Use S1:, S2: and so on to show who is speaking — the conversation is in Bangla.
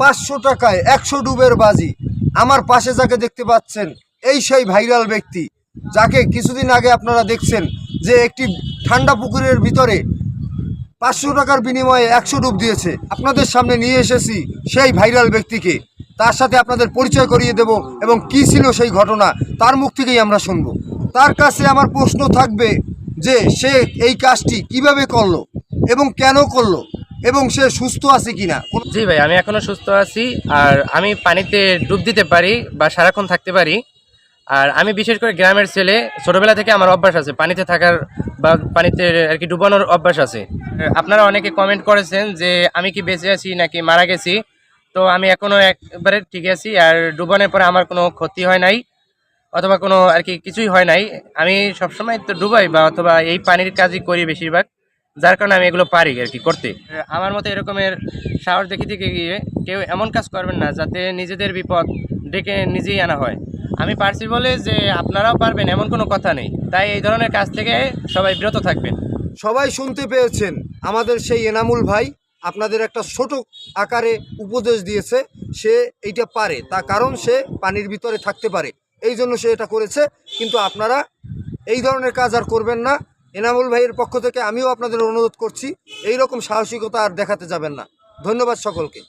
S1: 500 টাকায় 100 ডুবের বাজি। আমার পাশে যাকে দেখতে পাচ্ছেন এই সেই ভাইরাল ব্যক্তি, যাকে কিছুদিন আগে আপনারা দেখছেন যে একটি ঠান্ডা পুকুরের ভিতরে 500 টাকার বিনিময়ে 100 ডুব দিয়েছে। আপনাদের সামনে নিয়ে এসেছি সেই ভাইরাল ব্যক্তিকে, তার সাথে আপনাদের পরিচয় করিয়ে দেব এবং কী ছিল সেই ঘটনা তার মুখ থেকেই আমরা শুনব। তার কাছে আমার প্রশ্ন থাকবে যে সে এই কাজটি কিভাবে করলো এবং কেন করলো এবং সে সুস্থ আছে কিনা।
S2: জি ভাই, আমি এখনো সুস্থ আছি। আর আমি পানিতে ডুব দিতে পারি বা সারাক্ষণ থাকতে পারি। আর আমি বিশেষ করে গ্রামের ছেলে, ছোটবেলা থেকে আমার অভ্যাস আছে পানিতে থাকার বা পানিতে আর কি ডুবানোর অভ্যাস আছে। আপনারা অনেকে কমেন্ট করেছেন যে আমি কি বেঁচে আছি নাকি মারা গেছি। তো আমি এখনো একবারে ঠিক আছি। আর ডুবানোর পরে আমার কোনো ক্ষতি হয় নাই অথবা কোনো আর কি কিছুই হয় নাই। আমি সবসময় তো ডুবাই বা অথবা এই পানির কাজই করি বেশিরভাগ, যার কারণে আমি এগুলো পারি আর কি করতে। আমার মতো এরকমের সাহস দেখিতে গিয়ে কেউ এমন কাজ করবেন না যাতে নিজেদের বিপদ ডেকে নিজেই আনা হয়। আমি পারছি বলে যে আপনারাও পারবেন এমন কোনো কথা নেই। তাই এই ধরনের কাজ থেকে সবাই বিরত থাকবেন।
S1: সবাই শুনতে পেয়েছেন, আমাদের সেই এনামুল ভাই আপনাদের একটা ছোট আকারে উপদেশ দিয়েছে। সে এইটা পারে, তার কারণ সে পানির ভিতরে থাকতে পারে, এই জন্য সে এটা করেছে। কিন্তু আপনারা এই ধরনের কাজ আর করবেন না। এনামুল ভাইয়ের পক্ষ থেকে আমিও আপনাদের অনুরোধ করছি, এই রকম সাহসিকতা আর দেখাতে যাবেন না। ধন্যবাদ সকলকে।